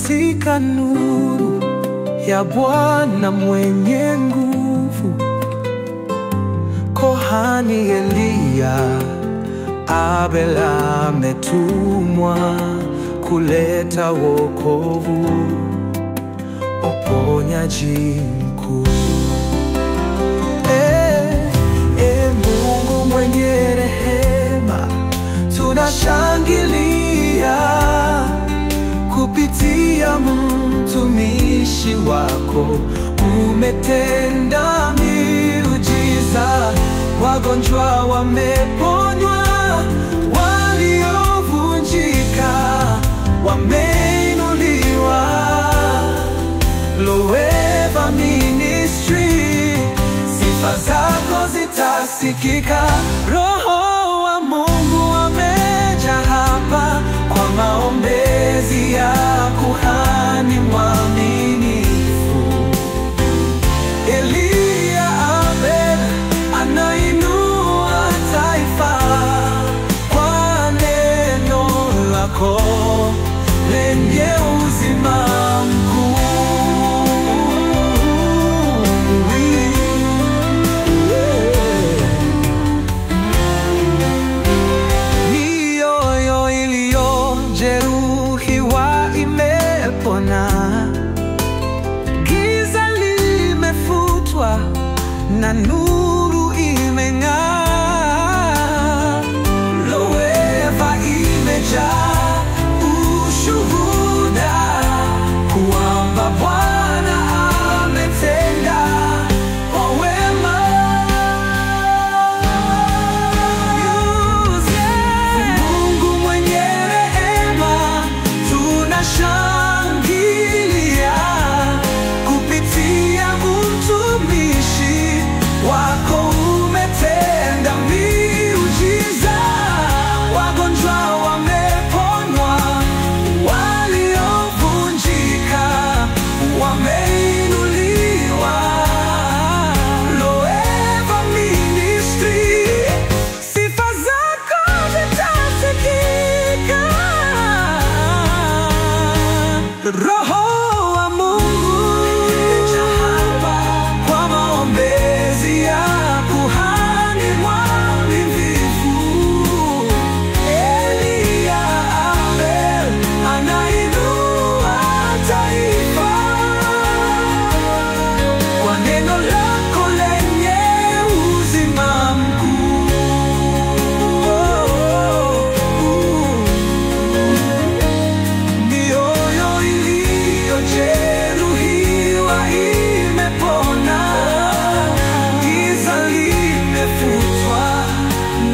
katika nuru ya Bwana mwenye nguvu. Kohani Eliya Abel ametumwa kuleta wokovu, uponyaji mkuu. Mungu mwenye rehema, tunashangilia kupitia mtumishi wako. Umetenda miujiza, wagonjwa wameponywa, waliovunjika wameinuliwa. Loeva Ministry, sifa zako zitasikika. Roho wa Mungu amejaa hapa kwa maombezi ya kuhani mwaminifu. Eliya Abel anainua taifa kwa neno lako lenye uzima mkuu. Mioyo iliyojeruhiwa imepona, giza limefutwa na nuru imeng'aa. Loeva imejaa ushuhuda kwamba Bwana ametenda kwa wema. Mungu mwenye rehema, tunashangilia kupitia mtumishi wako. Umetenda miujiza, wagonjwa wameponywa, waliovunjika wameinuliwa. Loeva Ministry, sifa zako zitasikika. Roho wa Mungu kwa maombezi ya kuhani mwaminifu. Eliya Abel anainua taifa kwa neno lako lenye uzima mkuu. Mioyo iliyojeruhiwa imepona, giza limefutwa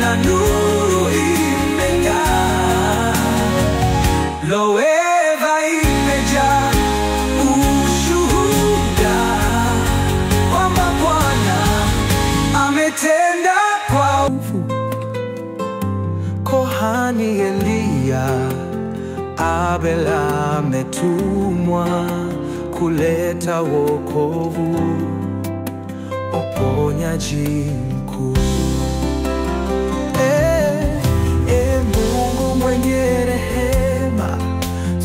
na nuru imeng'aa. Loeva imejaa ushuhuda kwamba Bwana ametenda kwa nguvu. Kohani Eliya Abel ametumwa kuleta wokovu, uponyaji mkuu. Mungu mwenye rehema,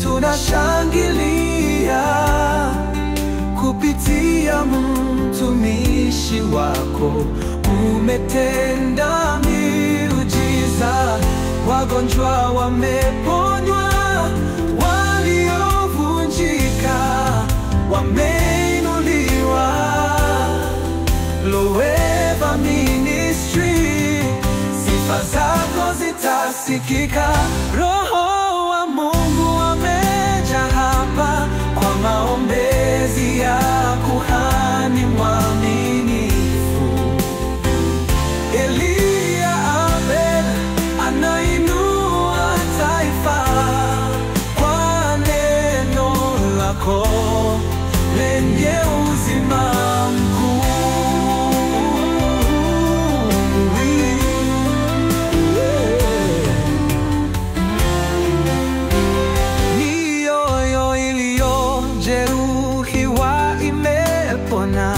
tunashangilia kupitia mtumishi wako. Umetenda miujiza, wagonjwa wameponywa, waliovunjika wameinuliwa. Loeva Ministry, sifa zako zitasikika. Roho wa Mungu amejaa hapa kwa maombezi ya kuhani mwaminifu. Eliya Abel anainua taifa kwa neno lako lenye uzima mkuu. Mioyo iliyojeruhiwa imepona,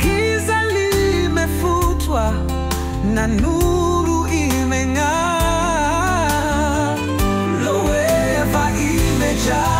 giza limefutwa na nuru imeng'aa. Loeva imejaa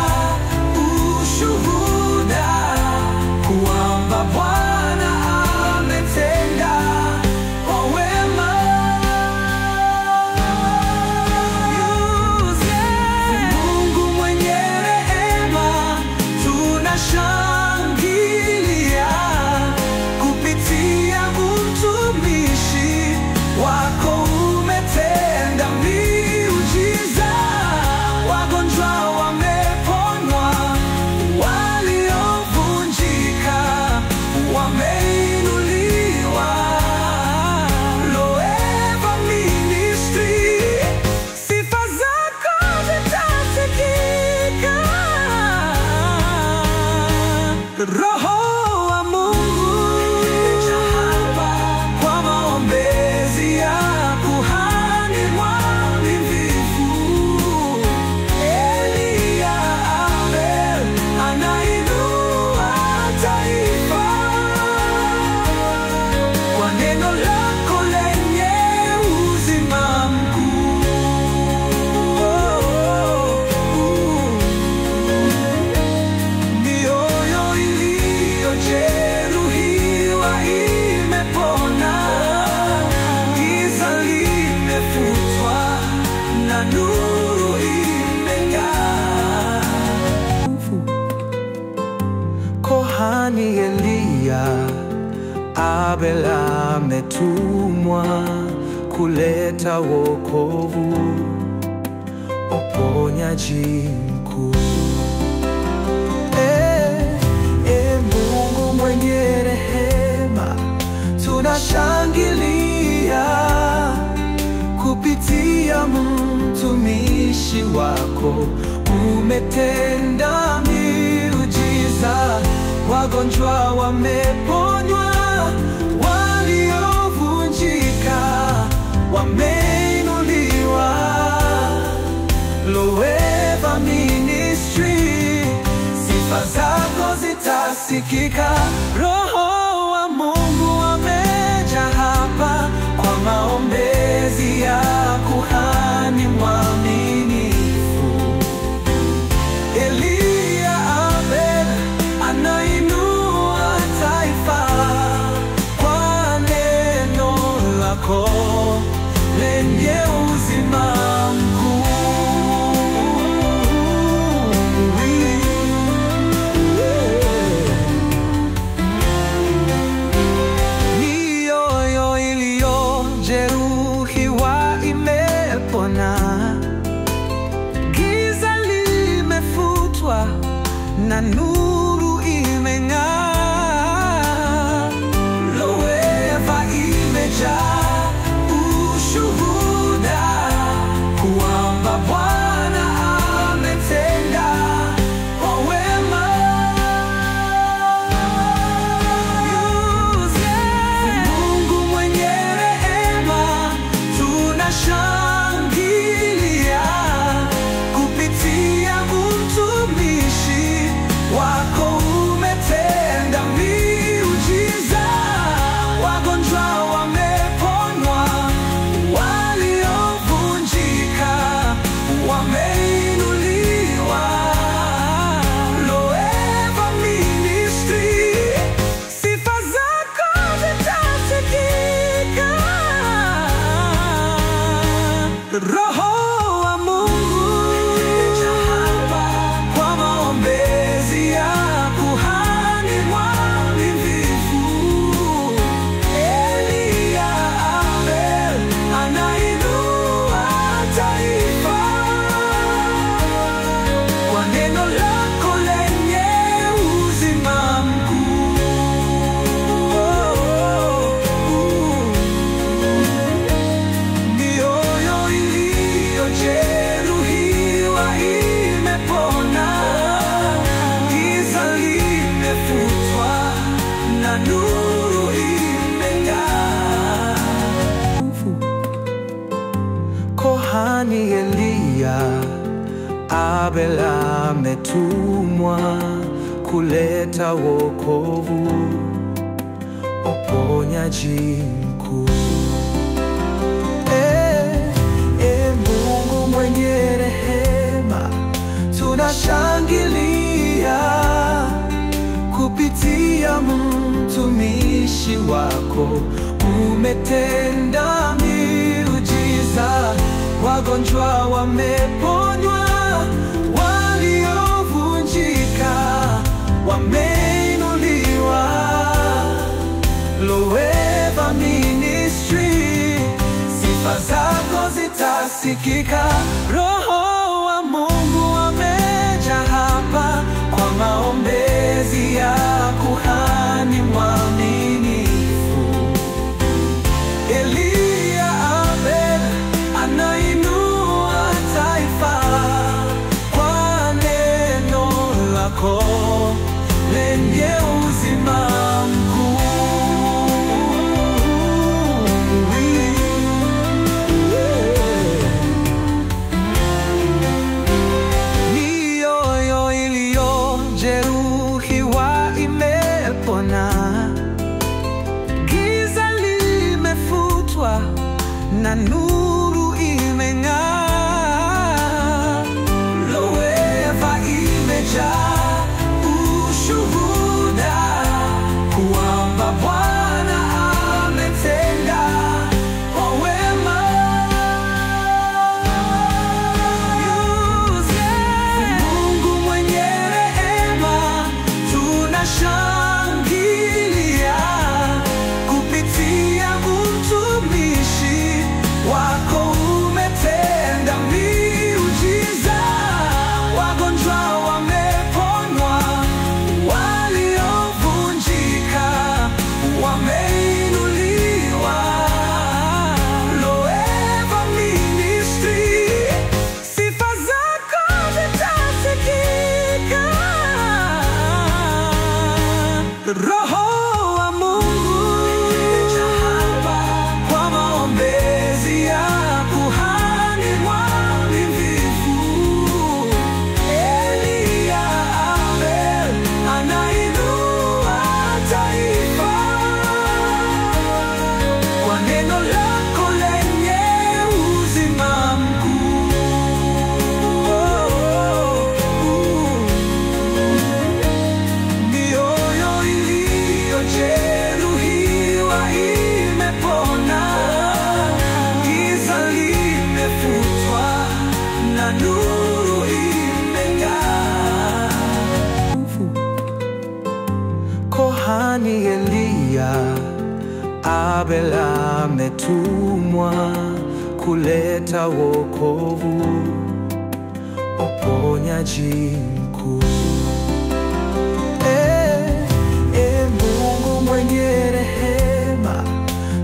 Kohani Eliya, Abel ametumwa kuleta wokovu, uponyaji mkuu. Mungu mwenye rehema, tunashangilia kupitia mtumishi wako. Umetenda miujiza, wagonjwa wameponywa, waliovunjika wameinuliwa. Loeva Ministry, sifa zako zitasikika. Roho wa Mungu amejaa hapa kwa maombezi ya kuhani mwaminifu. Eliya Abel anainua taifa kwa neno lako lenye uzima mkuu. Mioyo iliyojeruhiwa imepona, giza limefutwa na nuru imeng'aa. Loeva imejaa ushuhuda kwamba Bwana ametenda kwa wema. Mungu mwenye rehema, tunashangilia kupitia mtumishi wako. Umetenda miujiza, wagonjwa wameponywa, waliovunjika wameinuliwa. Loeva Ministry, sifa zako zitasikika. Roho wa Mungu kwa maombezi ya kuhani mwaminifu. Eliya Abel anainua taifa kwa neno lako lenye uzima mkuu. Mioyo iliyojeruhiwa imepona, giza limefutwa na nuru imeng'aa. Kohani Eliya, Abel ametumwa kuleta wokovu, uponyaji mkuu. Mungu mwenye rehema, tunashangilia kupitia mtumishi wako. Umetenda miujiza, wagonjwa wameponywa, waliovunjika wameinuliwa. Loeva Ministry, sifa zako zitasikika. Roho wa Mungu amejaa hapa kwa maombezi ya kuhani mwaminifu. Eliya Abel anainua taifa kwa neno lako lenye uzima mkuu. Kohani Eliya, Abel ametumwa kuleta wokovu, uponyaji mkuu. Mungu mwenye rehema,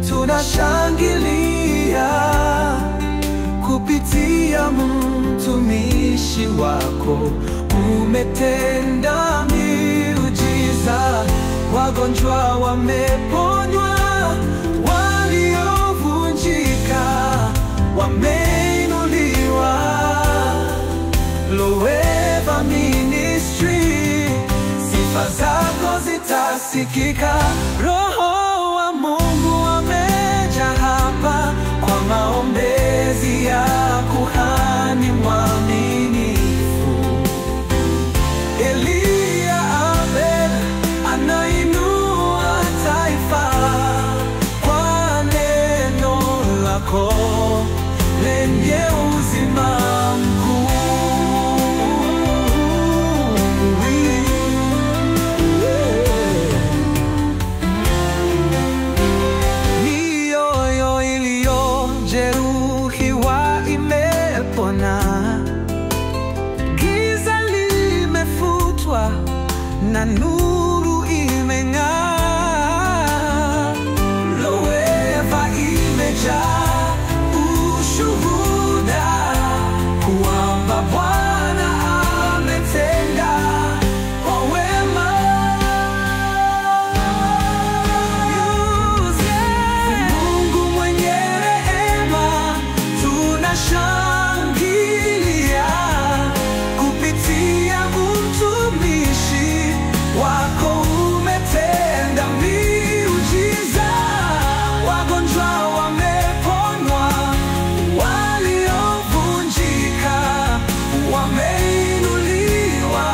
tunashangilia kupitia mtumishi wako. Umetenda miujiza, wagonjwa wameponywa, waliovunjika wameinuliwa. Loeva Ministry, sifa zako zitasikika. Roho wa Mungu amejaa hapa kwa maombezi ya kuhani mwaminifu. Eliya Abel anainua taifa kwa neno lako lenye uzima mkuu. Mioyo iliyojeruhiwa imepona, giza limefutwa na nuru imeng'aa. Loeva imejaa ushuhuda kwamba Bwana ametenda kwa wema. Mungu mwenye rehema, tunashangilia kupitia mtumishi wako. Umetenda miujiza, wagonjwa wameponywa, waliovunjika wameinuliwa.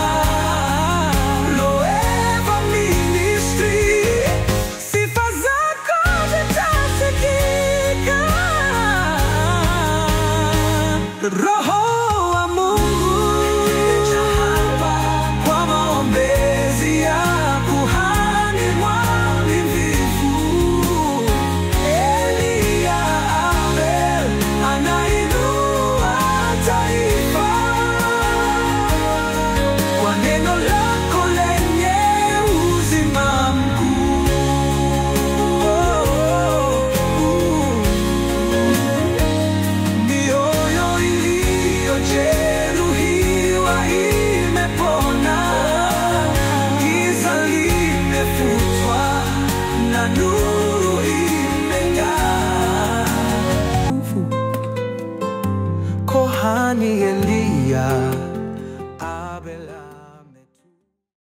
Loeva Ministry, sifa zako zitasikika. Roho wa Mungu hapa kwa maombezi ya kuhani mwaminifu. Eliya Abel anainua taifa kwa neno lako lenye uzima mkuu. Mioyo iliyojeruhiwa imepona, giza limefutwa na nuru imeng'aa. Kohani Eliya